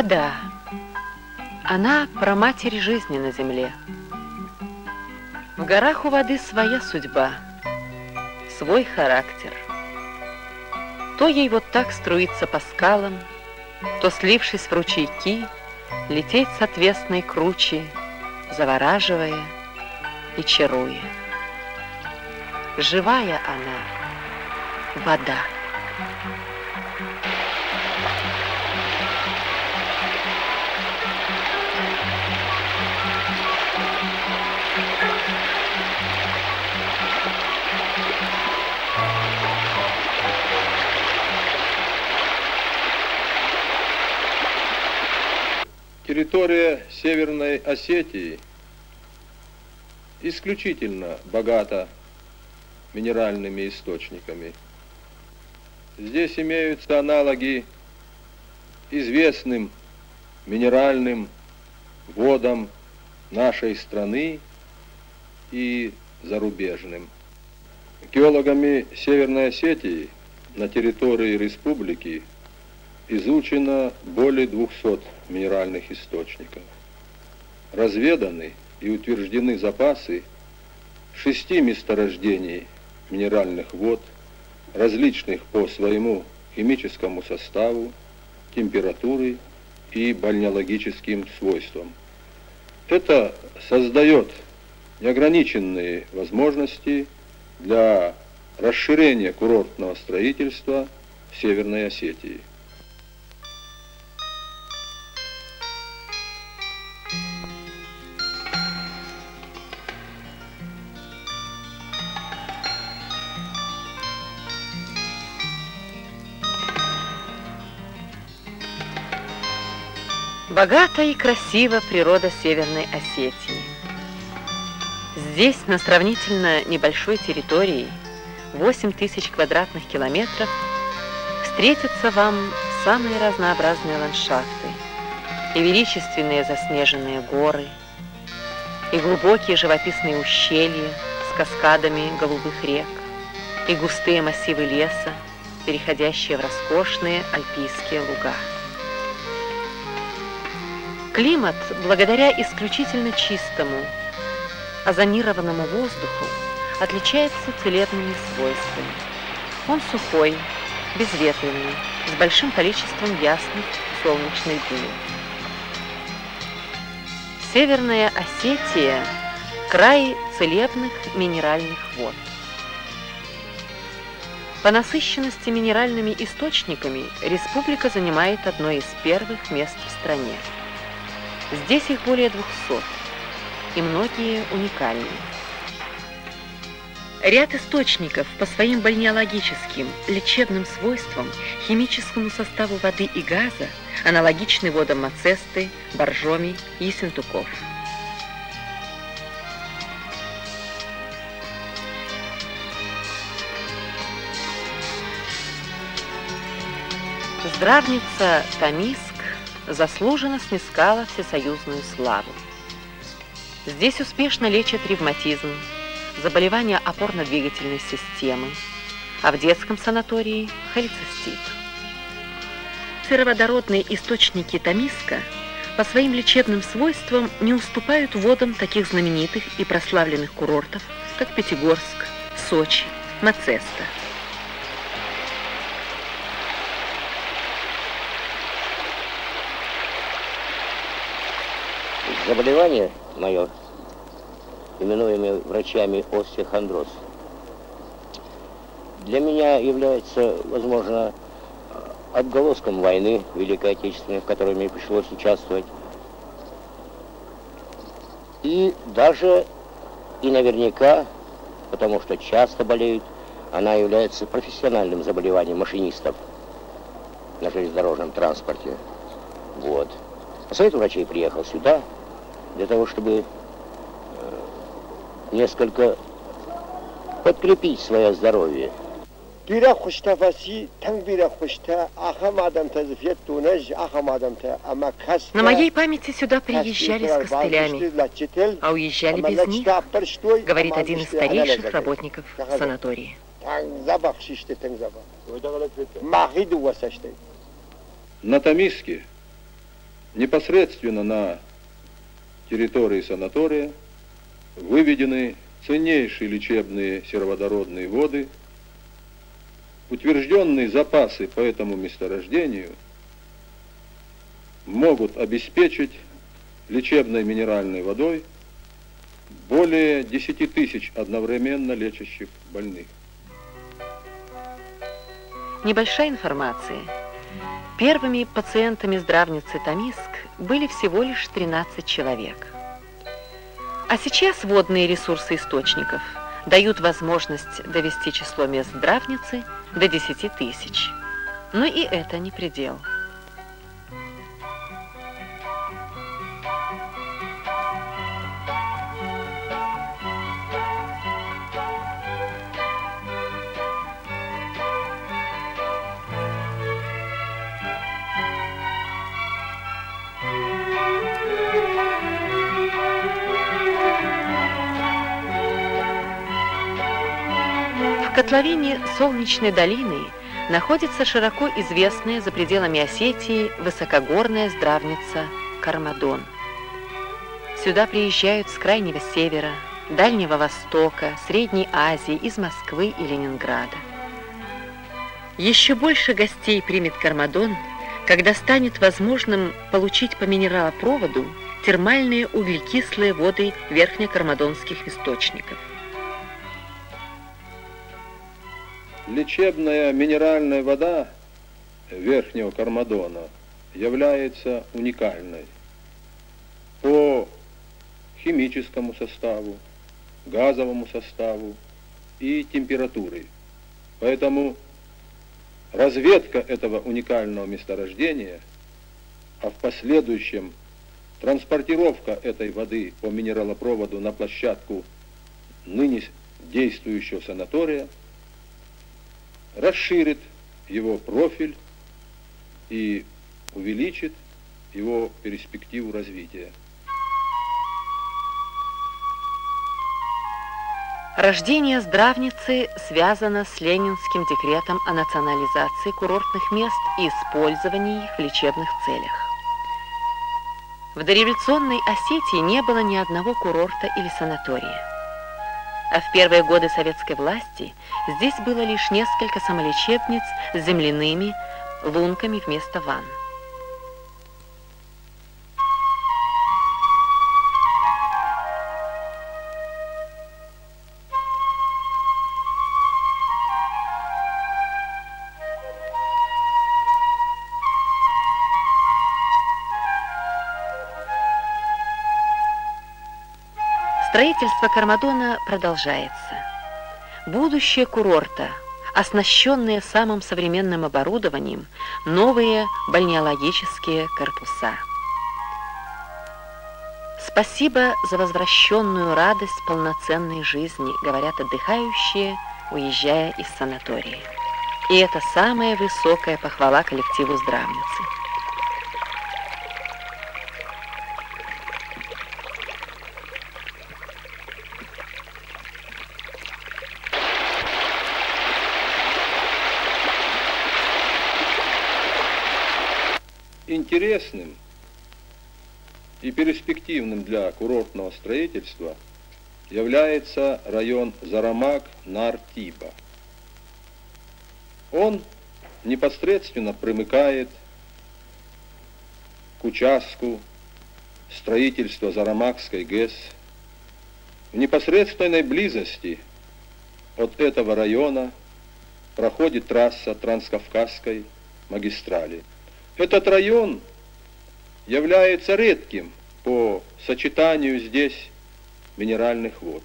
Вода. Она праматерь жизни на земле. В горах у воды своя судьба, свой характер. То ей вот так струиться по скалам, то, слившись в ручейки, лететь с отвесной кручи, завораживая и чаруя. Живая она, вода. Территория Северной Осетии исключительно богата минеральными источниками. Здесь имеются аналоги известным минеральным водам нашей страны и зарубежным. Геологами Северной Осетии на территории республики изучено более 200 минеральных источников. Разведаны и утверждены запасы 6 месторождений минеральных вод, различных по своему химическому составу, температуре и бальнеологическим свойствам. Это создает неограниченные возможности для расширения курортного строительства в Северной Осетии. Богата и красива природа Северной Осетии. Здесь, на сравнительно небольшой территории, 8000 квадратных километров, встретятся вам самые разнообразные ландшафты, и величественные заснеженные горы, и глубокие живописные ущелья с каскадами голубых рек, и густые массивы леса, переходящие в роскошные альпийские луга. Климат, благодаря исключительно чистому, озонированному воздуху, отличается целебными свойствами. Он сухой, безветренный, с большим количеством ясных солнечных дней. Северная Осетия – край целебных минеральных вод. По насыщенности минеральными источниками республика занимает одно из первых мест в стране. Здесь их более 200, и многие уникальны. Ряд источников по своим бальнеологическим, лечебным свойствам, химическому составу воды и газа аналогичны водам Мацесты, Боржоми и Ессентуков. Здравница Томиск заслуженно снискала всесоюзную славу. Здесь успешно лечат ревматизм, заболевания опорно-двигательной системы, а в детском санатории – холецистит. Сероводородные источники Томиска по своим лечебным свойствам не уступают водам таких знаменитых и прославленных курортов, как Пятигорск, Сочи, Мацеста. Заболевание мое, именуемое врачами остеохондроз, для меня является, возможно, отголоском войны Великой Отечественной, в которой мне пришлось участвовать. И даже, и наверняка, потому что часто болеют, она является профессиональным заболеванием машинистов на железнодорожном транспорте. Вот. Совет врачей приехал сюда для того, чтобы несколько подкрепить свое здоровье. На моей памяти сюда приезжали с костылями, а уезжали без них, говорит один из старейших работников санатория. На Томиске Непосредственно на территории санатория выведены ценнейшие лечебные сероводородные воды. Утвержденные запасы по этому месторождению могут обеспечить лечебной минеральной водой более 10 тысяч одновременно лечащих больных. Небольшая информация. Первыми пациентами здравницы Томиск были всего лишь 13 человек. А сейчас водные ресурсы источников дают возможность довести число мест здравницы до 10 тысяч. Но и это не предел. В котловине Солнечной долины находится широко известная за пределами Осетии высокогорная здравница Кармадон. Сюда приезжают с Крайнего Севера, Дальнего Востока, Средней Азии, из Москвы и Ленинграда. Еще больше гостей примет Кармадон, когда станет возможным получить по минералопроводу термальные углекислые воды верхнекармадонских источников. Лечебная минеральная вода Верхнего Кармадона является уникальной по химическому составу, газовому составу и температуре. Поэтому разведка этого уникального месторождения, а в последующем транспортировка этой воды по минералопроводу на площадку ныне действующего санатория расширит его профиль и увеличит его перспективу развития. Рождение здравницы связано с Ленинским декретом о национализации курортных мест и использовании их в лечебных целях. В дореволюционной Осетии не было ни одного курорта или санатория. А в первые годы советской власти здесь было лишь несколько самолечебниц с земляными лунками вместо ванн. Строительство Кармадона продолжается. Будущее курорта, оснащенные самым современным оборудованием, новые бальнеологические корпуса. Спасибо за возвращенную радость полноценной жизни, говорят отдыхающие, уезжая из санатория. И это самая высокая похвала коллективу здравницы. Интересным и перспективным для курортного строительства является район Зарамак-Нар-Тиба. Он непосредственно примыкает к участку строительства Зарамакской ГЭС. В непосредственной близости от этого района проходит трасса Транскавказской магистрали. Этот район является редким по сочетанию здесь минеральных вод.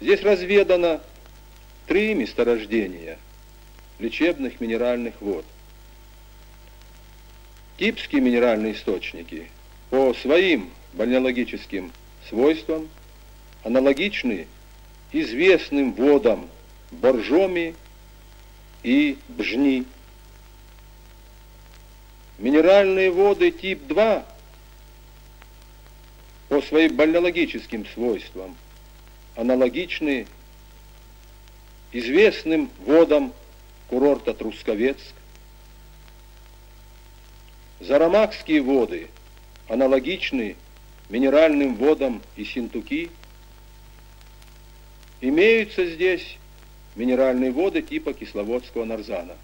Здесь разведано 3 месторождения лечебных минеральных вод. Типские минеральные источники по своим бальнеологическим свойствам аналогичны известным водам Боржоми и Бжни. Минеральные воды тип 2 по своим бальнеологическим свойствам аналогичны известным водам курорта Трусковецк. Зарамакские воды аналогичны минеральным водам Ессентуки. Имеются здесь минеральные воды типа кисловодского нарзана.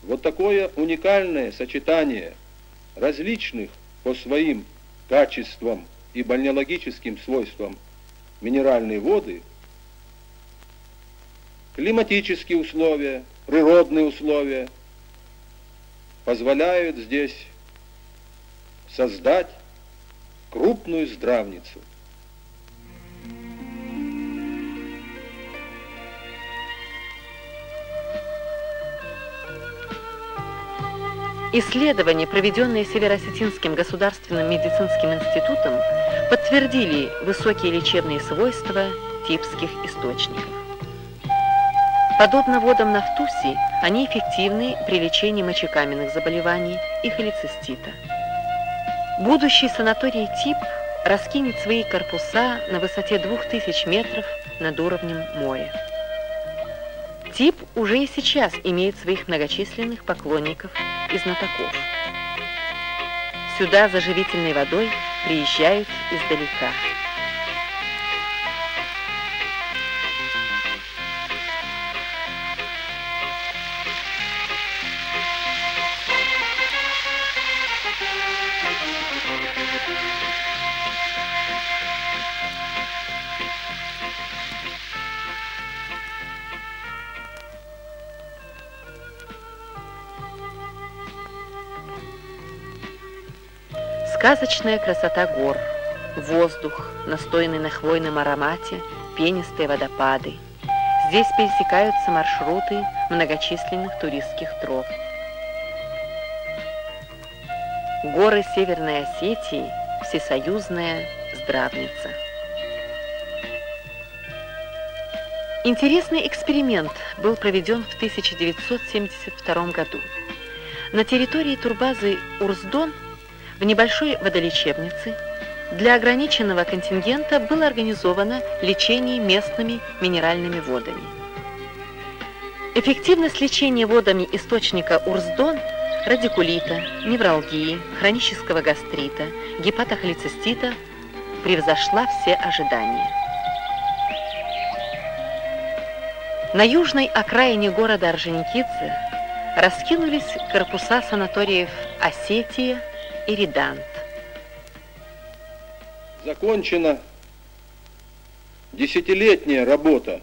Вот такое уникальное сочетание различных по своим качествам и бальнеологическим свойствам минеральные воды, климатические условия, природные условия позволяют здесь создать крупную здравницу. Исследования, проведенные Северо-Осетинским государственным медицинским институтом, подтвердили высокие лечебные свойства типских источников. Подобно водам Нафтуси, они эффективны при лечении мочекаменных заболеваний и холецистита. Будущий санаторий ТИП раскинет свои корпуса на высоте 2000 метров над уровнем моря. ТИП уже и сейчас имеет своих многочисленных поклонников и знатоков. Сюда за живительной водой приезжают издалека. Сказочная красота гор, воздух, настойный на хвойном аромате, пенистые водопады. Здесь пересекаются маршруты многочисленных туристских троп. Горы Северной Осетии – всесоюзная здравница. Интересный эксперимент был проведен в 1972 году. На территории турбазы Урздон в небольшой водолечебнице для ограниченного контингента было организовано лечение местными минеральными водами. Эффективность лечения водами источника Урздон, радикулита, невралгии, хронического гастрита, гепатохолецистита превзошла все ожидания. На южной окраине города Орджоникидзе раскинулись корпуса санаториев Осетия и Ридант. Закончена десятилетняя работа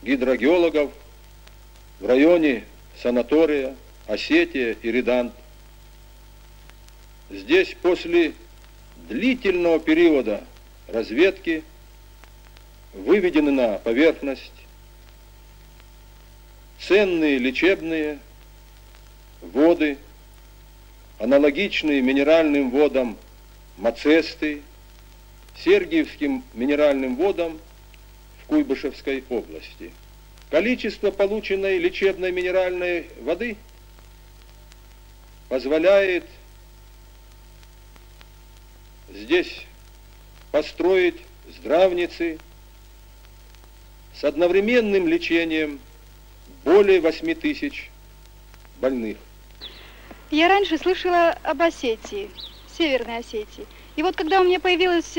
гидрогеологов в районе санатория Осетия и Ридант. Здесь после длительного периода разведки выведены на поверхность ценные лечебные воды, аналогичные минеральным водам Мацесты, Сергиевским минеральным водам в Куйбышевской области. Количество полученной лечебной минеральной воды позволяет здесь построить здравницы с одновременным лечением более 8000 больных. Я раньше слышала об Осетии, Северной Осетии. И вот когда у меня появилась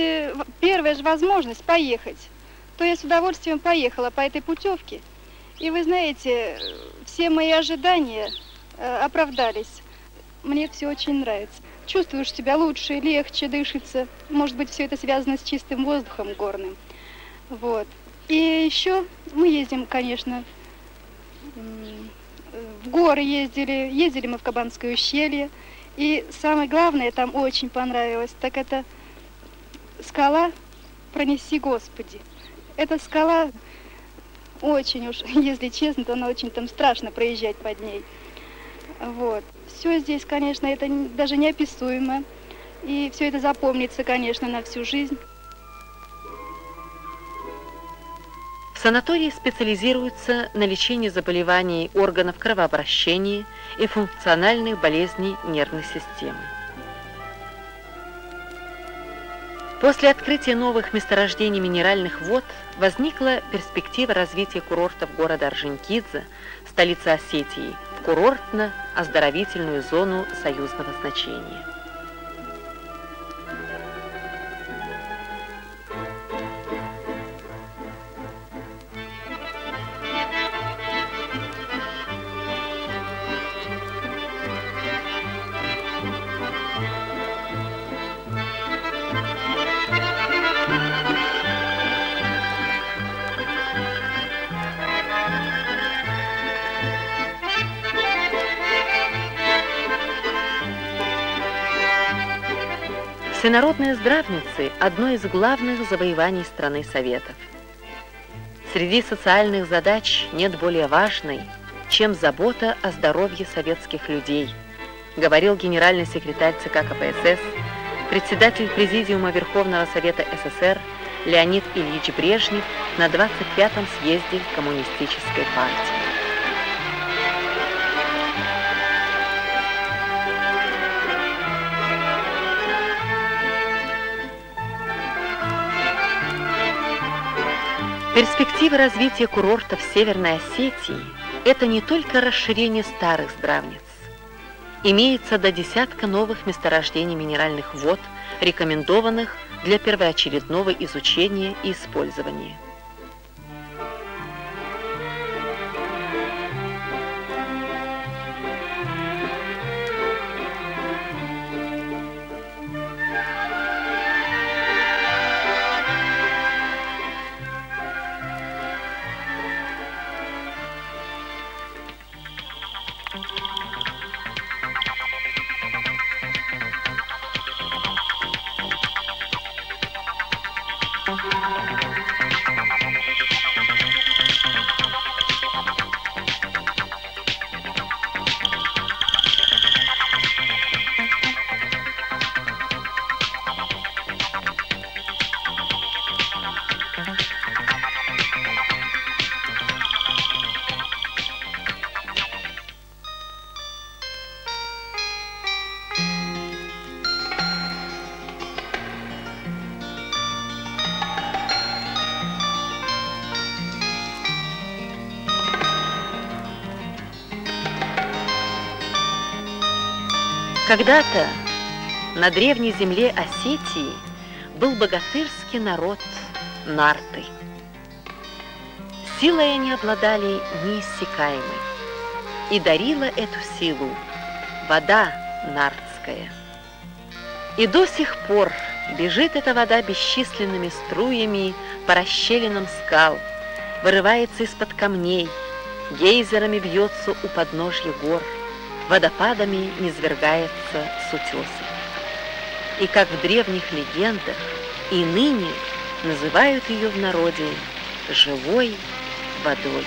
первая же возможность поехать, то я с удовольствием поехала по этой путевке. И вы знаете, все мои ожидания оправдались. Мне все очень нравится. Чувствуешь себя лучше, легче дышится. Может быть, все это связано с чистым воздухом горным. Вот. И еще мы ездим, конечно, в горы ездили мы в Кабанское ущелье. И самое главное, там очень понравилось, так это скала «Пронеси, Господи». Эта скала очень уж, если честно, то она очень там страшно проезжать под ней. Вот. Все здесь, конечно, это даже неописуемо. И все это запомнится, конечно, на всю жизнь. Санатории специализируются на лечении заболеваний органов кровообращения и функциональных болезней нервной системы. После открытия новых месторождений минеральных вод возникла перспектива развития курортов города Орджоникидзе, столицы Осетии, в курортно-оздоровительную зону союзного значения. Всенародные здравницы – одно из главных завоеваний страны Советов. Среди социальных задач нет более важной, чем забота о здоровье советских людей, говорил генеральный секретарь ЦК КПСС, председатель Президиума Верховного Совета СССр Леонид Ильич Брежнев на 25-м съезде Коммунистической партии. Перспективы развития курортов Северной Осетии – это не только расширение старых здравниц. Имеется до десятка новых месторождений минеральных вод, рекомендованных для первоочередного изучения и использования. Когда-то на древней земле Осетии был богатырский народ нарты. Силой они обладали неиссякаемой, и дарила эту силу вода нартская. И до сих пор бежит эта вода бесчисленными струями по расщелинам скал, вырывается из-под камней, гейзерами бьется у подножья гор, водопадами низвергается с утесов. И как в древних легендах, и ныне называют ее в народе живой водой.